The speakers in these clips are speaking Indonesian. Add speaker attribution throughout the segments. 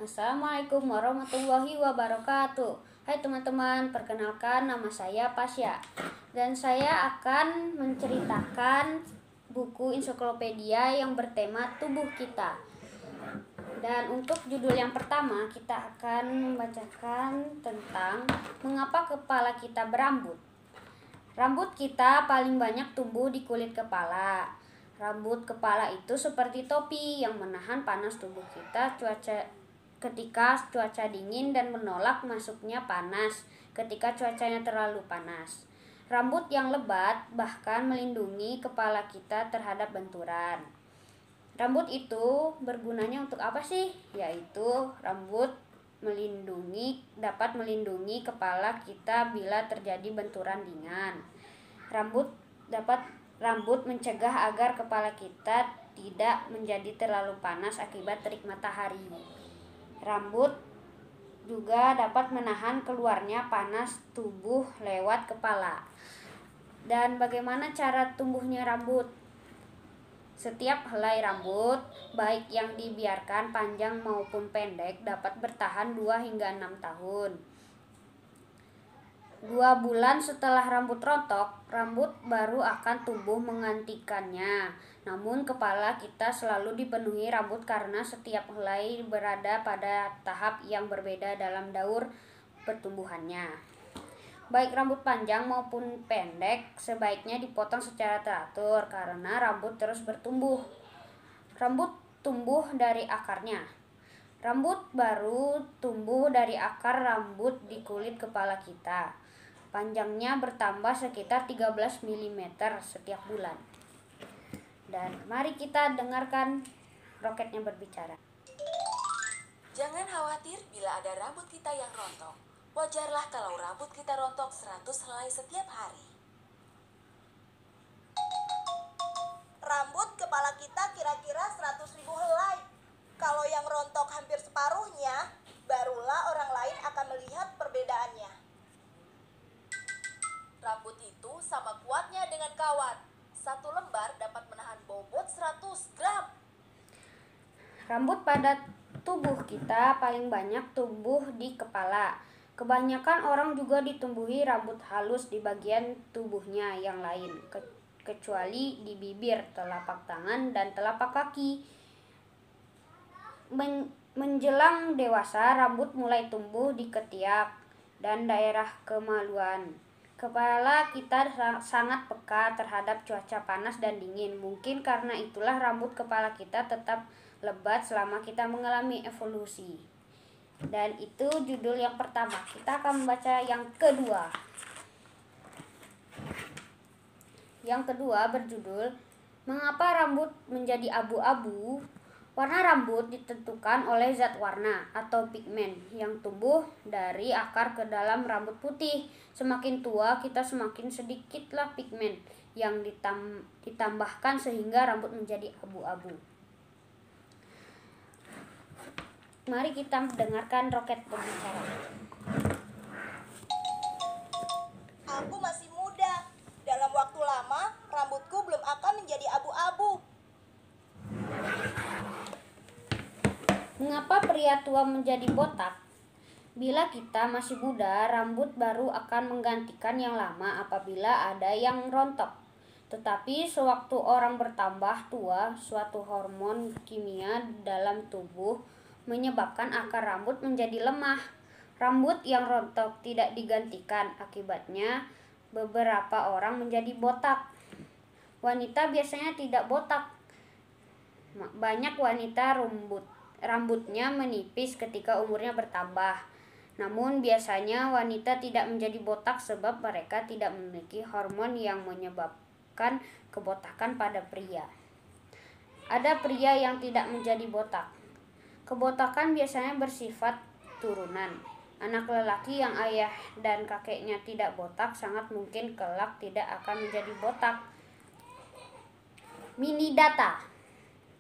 Speaker 1: Assalamualaikum warahmatullahi wabarakatuh. Hai teman-teman, perkenalkan nama saya Pasya. Dan saya akan menceritakan buku ensiklopedia yang bertema tubuh kita. Dan untuk judul yang pertama, kita akan membacakan tentang mengapa kepala kita berambut. Rambut kita paling banyak tumbuh di kulit kepala. Rambut kepala itu seperti topi yang menahan panas tubuh kita ketika cuaca dingin dan menolak masuknya panas ketika cuacanya terlalu panas. Rambut yang lebat bahkan melindungi kepala kita terhadap benturan. Rambut itu bergunanya untuk apa sih? Yaitu rambut dapat melindungi kepala kita bila terjadi benturan ringan. Rambut mencegah agar kepala kita tidak menjadi terlalu panas akibat terik matahari. Rambut juga dapat menahan keluarnya panas tubuh lewat kepala. Dan bagaimana cara tumbuhnya rambut? Setiap helai rambut, baik yang dibiarkan panjang maupun pendek, dapat bertahan 2 hingga 6 tahun. 2 bulan setelah rambut rontok, rambut baru akan tumbuh menggantikannya. Namun kepala kita selalu dipenuhi rambut karena setiap helai berada pada tahap yang berbeda dalam daur pertumbuhannya. Baik rambut panjang maupun pendek sebaiknya dipotong secara teratur karena rambut terus bertumbuh. Rambut tumbuh dari akarnya. Rambut baru tumbuh dari akar rambut di kulit kepala kita. Panjangnya bertambah sekitar 13 mm setiap bulan. Dan mari kita dengarkan roketnya berbicara.
Speaker 2: Jangan khawatir bila ada rambut kita yang rontok. Wajarlah kalau rambut kita rontok 100 helai setiap hari.
Speaker 3: Rambut kepala kita kira-kira 100.000 helai. Kalau yang rontok hampir separuhnya, barulah orang lain akan melihat perbedaannya.
Speaker 2: Rambut itu sama kuatnya dengan kawat. 1 lembar dapat menahan bobot 100 gram.
Speaker 1: Rambut pada tubuh kita paling banyak tumbuh di kepala. Kebanyakan orang juga ditumbuhi rambut halus di bagian tubuhnya yang lain, kecuali di bibir, telapak tangan, dan telapak kaki. Menjelang dewasa, rambut mulai tumbuh di ketiak dan daerah kemaluan. Kepala kita sangat peka terhadap cuaca panas dan dingin. Mungkin karena itulah rambut kepala kita tetap lebat selama kita mengalami evolusi. Dan itu judul yang pertama. Kita akan membaca yang kedua. Yang kedua berjudul Mengapa Rambut Menjadi Abu-abu? Warna rambut ditentukan oleh zat warna atau pigmen yang tumbuh dari akar ke dalam rambut putih. Semakin tua kita semakin sedikitlah pigmen yang ditambahkan sehingga rambut menjadi abu-abu. Mari kita dengarkan roket berbicara.
Speaker 3: Aku masih muda. Dalam waktu lama, rambutku belum akan menjadi abu-abu.
Speaker 1: Mengapa pria tua menjadi botak? Bila kita masih muda, rambut baru akan menggantikan yang lama apabila ada yang rontok. Tetapi sewaktu orang bertambah tua, suatu hormon kimia dalam tubuh menyebabkan akar rambut menjadi lemah. Rambut yang rontok tidak digantikan, akibatnya beberapa orang menjadi botak. Wanita biasanya tidak botak. Banyak wanita rambutnya menipis ketika umurnya bertambah. Namun biasanya wanita tidak menjadi botak sebab mereka tidak memiliki hormon yang menyebabkan kebotakan pada pria. Ada pria yang tidak menjadi botak. Kebotakan biasanya bersifat turunan. Anak lelaki yang ayah dan kakeknya tidak botak sangat mungkin kelak tidak akan menjadi botak. Mini data.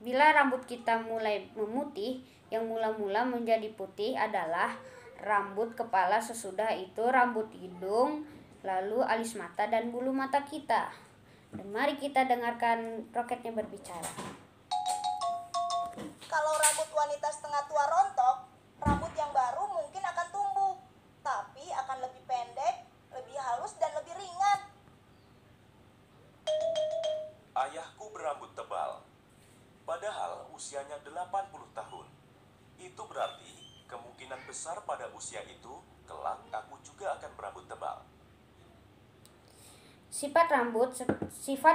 Speaker 1: Bila rambut kita mulai memutih, yang mula-mula menjadi putih adalah rambut kepala, sesudah itu rambut hidung, lalu alis mata dan bulu mata kita. Dan mari kita dengarkan roketnya berbicara.
Speaker 3: Kalau rambut wanita setengah tua rontok,
Speaker 4: besar pada usia itu, kelak aku juga akan berambut tebal.
Speaker 1: Sifat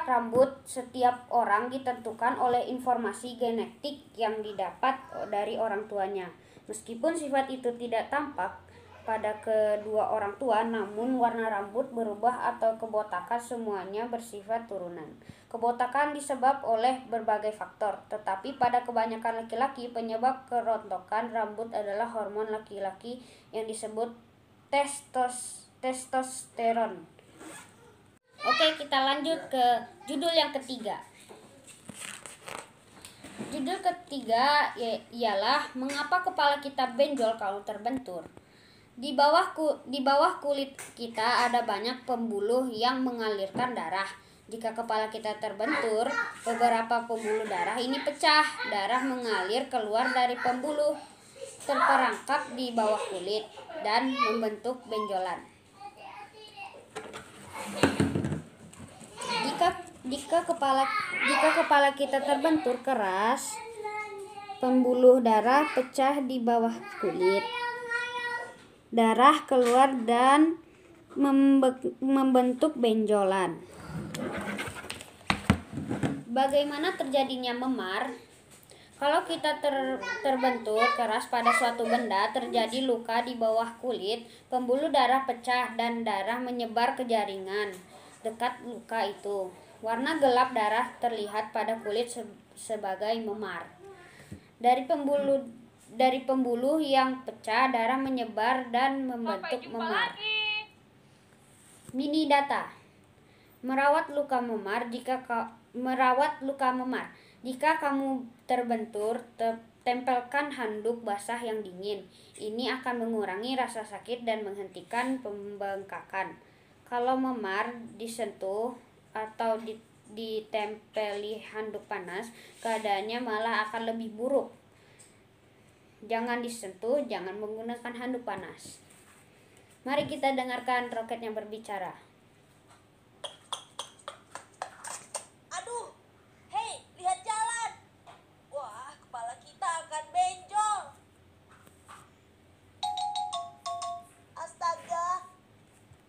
Speaker 1: rambut setiap orang ditentukan oleh informasi genetik yang didapat dari orang tuanya. Meskipun sifat itu tidak tampak pada kedua orang tua, namun warna rambut berubah atau kebotakan semuanya bersifat turunan. Kebotakan disebab oleh berbagai faktor, tetapi pada kebanyakan laki-laki penyebab kerontokan rambut adalah hormon laki-laki yang disebut testosteron. Oke, kita lanjut ke judul yang ketiga. Judul ketiga ialah mengapa kepala kita benjol kalau terbentur. Di bawah kulit kita ada banyak pembuluh yang mengalirkan darah. Jika kepala kita terbentur, beberapa pembuluh darah ini pecah. Darah mengalir keluar dari pembuluh, terperangkap di bawah kulit dan membentuk benjolan. Jika kepala kita terbentur keras, pembuluh darah pecah di bawah kulit. Darah keluar dan membentuk benjolan. Bagaimana terjadinya memar? Kalau kita terbentur keras pada suatu benda, terjadi luka di bawah kulit, pembuluh darah pecah dan darah menyebar ke jaringan dekat luka itu. Warna gelap darah terlihat pada kulit sebagai memar. Dari pembuluh yang pecah, darah menyebar dan membentuk memar. Mini data. Merawat luka memar. Jika kamu terbentur, tempelkan handuk basah yang dingin. Ini akan mengurangi rasa sakit dan menghentikan pembengkakan. Kalau memar disentuh atau ditempeli handuk panas, keadaannya malah akan lebih buruk. Jangan disentuh, jangan menggunakan handuk panas. Mari kita dengarkan roketnya berbicara.
Speaker 3: Aduh, hei, lihat jalan. Wah, kepala kita akan benjol. Astaga,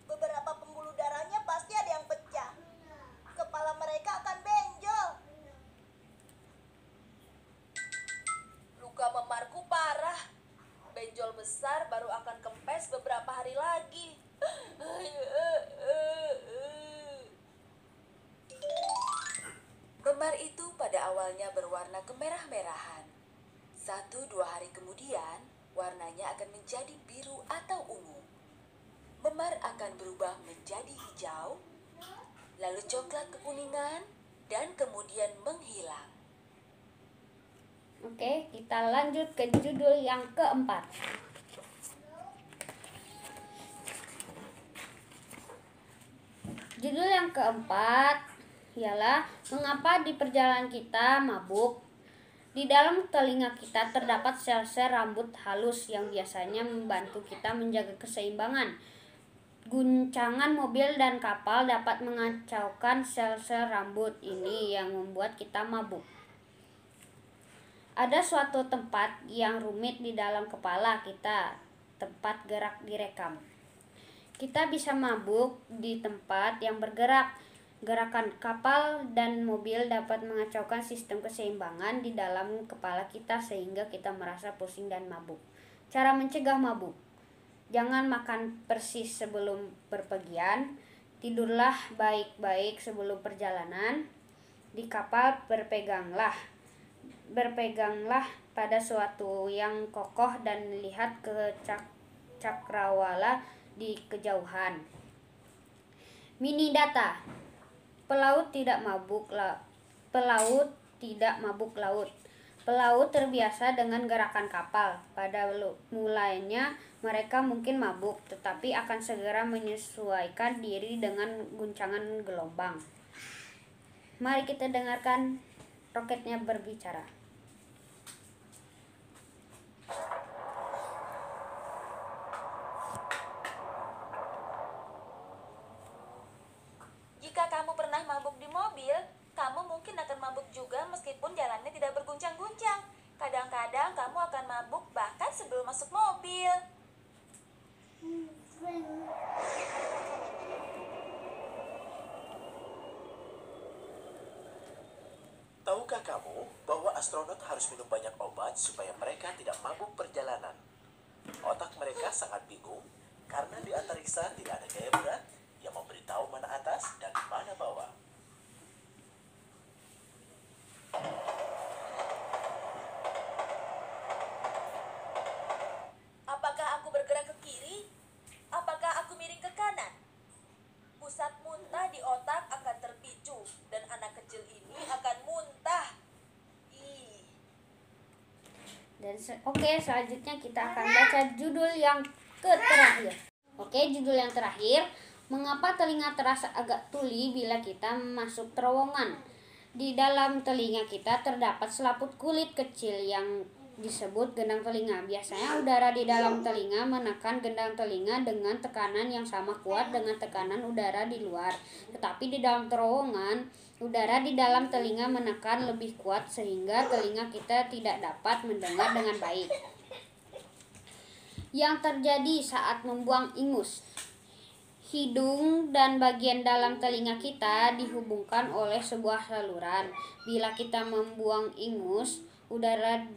Speaker 3: beberapa pembuluh darahnya pasti ada yang pecah. Kepala mereka akan benjol. Luka memarku parah. Benjol besar baru akan kempes beberapa hari lagi.
Speaker 2: Memar itu pada awalnya berwarna kemerah-merahan. 1-2 hari kemudian, warnanya akan menjadi biru atau ungu. Memar akan berubah menjadi hijau, lalu coklat kekuningan, dan kemudian menghilang.
Speaker 1: Oke, kita lanjut ke judul yang keempat. Judul yang keempat ialah mengapa di perjalanan kita mabuk. Di dalam telinga kita terdapat sel-sel rambut halus yang biasanya membantu kita menjaga keseimbangan. Guncangan mobil dan kapal dapat mengacaukan sel-sel rambut ini yang membuat kita mabuk. Ada suatu tempat yang rumit di dalam kepala kita, tempat gerak direkam. Kita bisa mabuk di tempat yang bergerak. Gerakan kapal dan mobil dapat mengacaukan sistem keseimbangan di dalam kepala kita sehingga kita merasa pusing dan mabuk. Cara mencegah mabuk. Jangan makan persis sebelum berpergian. Tidurlah baik-baik sebelum perjalanan. Di kapal berpeganglah pada sesuatu yang kokoh dan lihat ke cakrawala di kejauhan. Mini data. Pelaut tidak mabuk laut. Pelaut terbiasa dengan gerakan kapal. Pada mulanya mereka mungkin mabuk, tetapi akan segera menyesuaikan diri dengan guncangan gelombang. Mari kita dengarkan roketnya berbicara.
Speaker 2: Jika kamu pernah mabuk di mobil, kamu mungkin akan mabuk juga meskipun jalannya tidak berguncang-guncang. Kadang-kadang kamu akan mabuk bahkan sebelum masuk mobil.
Speaker 4: Tahukah kamu bahwa astronot harus minum banyak obat supaya mereka tidak mabuk perjalanan? Otak mereka sangat bingung karena di antariksa tidak ada gaya berat yang memberitahu mana atas dan mana bawah.
Speaker 3: Apakah aku bergerak ke kiri? Apakah aku miring ke kanan? Pusat muntah di otak akan terpicu dan anak kecil ini akan muntah. Ih.
Speaker 1: Dan selanjutnya kita akan baca judul yang terakhir. Judul yang terakhir, mengapa telinga terasa agak tuli bila kita masuk terowongan? Di dalam telinga kita terdapat selaput kulit kecil yang disebut gendang telinga. Biasanya udara di dalam telinga menekan gendang telinga dengan tekanan yang sama kuat dengan tekanan udara di luar. Tetapi di dalam terowongan, udara di dalam telinga menekan lebih kuat sehingga telinga kita tidak dapat mendengar dengan baik. Yang terjadi saat membuang ingus. Hidung dan bagian dalam telinga kita dihubungkan oleh sebuah saluran. Bila kita membuang ingus, udara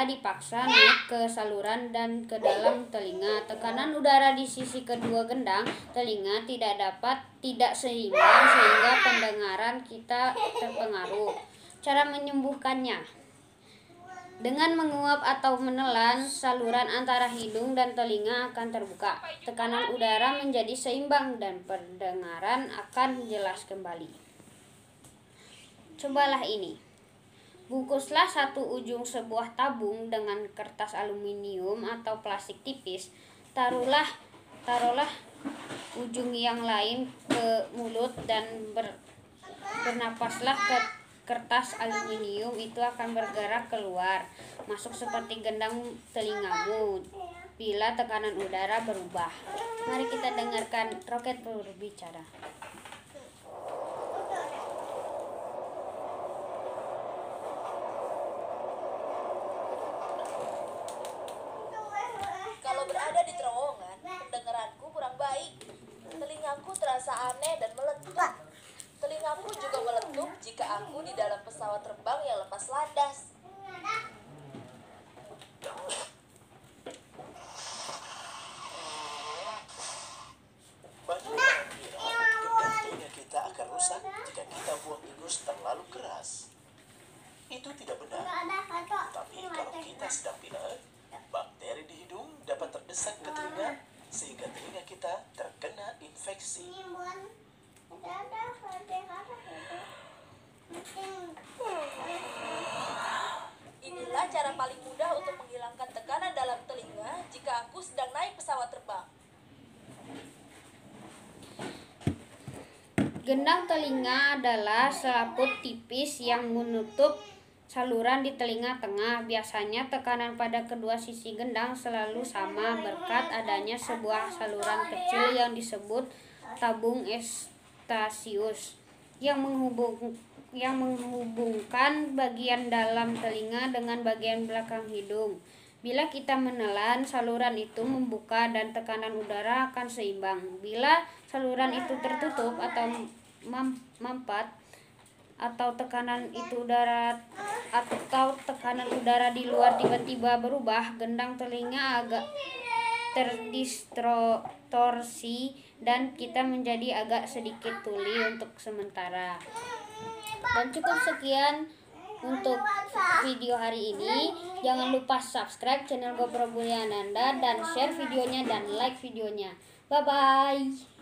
Speaker 1: dipaksa naik ke saluran dan ke dalam telinga. Tekanan udara di sisi kedua gendang telinga tidak seimbang sehingga pendengaran kita terpengaruh. Cara menyembuhkannya: dengan menguap atau menelan, saluran antara hidung dan telinga akan terbuka. Tekanan udara menjadi seimbang dan pendengaran akan jelas kembali. Cobalah ini. Bungkuslah satu ujung sebuah tabung dengan kertas aluminium atau plastik tipis. Taruhlah ujung yang lain ke mulut dan bernapaslah ke kertas aluminium itu akan bergerak keluar, masuk seperti gendang telingamu bila tekanan udara berubah. Mari kita dengarkan roket berbicara.
Speaker 3: Kalau berada di terowongan, pendengaranku kurang baik. Telingaku terasa aneh dan meletup. Telingaku juga meletup jika aku di dalam pesawat terbang yang lepas landas.
Speaker 4: Banyak orang bilang telinga kita akan rusak jika kita buang ingus terlalu keras. Itu tidak benar. Tapi kalau kita sedang pilek, bakteri di hidung dapat terdesak ke telinga sehingga telinga kita terkena infeksi.
Speaker 3: Inilah cara paling mudah untuk menghilangkan tekanan dalam telinga jika aku sedang naik pesawat terbang.
Speaker 1: Gendang telinga adalah selaput tipis yang menutup saluran di telinga tengah. Biasanya tekanan pada kedua sisi gendang selalu sama berkat adanya sebuah saluran kecil yang disebut tabung Eustachius yang menghubungkan bagian dalam telinga dengan bagian belakang hidung. Bila kita menelan, saluran itu membuka dan tekanan udara akan seimbang. Bila saluran itu tertutup atau mampat atau tekanan udara di luar tiba-tiba berubah, gendang telinga agak terdistorsi dan kita menjadi agak sedikit tuli untuk sementara. Dan cukup sekian untuk video hari ini. Jangan lupa subscribe channel GoPro Bulyananda dan share videonya dan like videonya. Bye bye.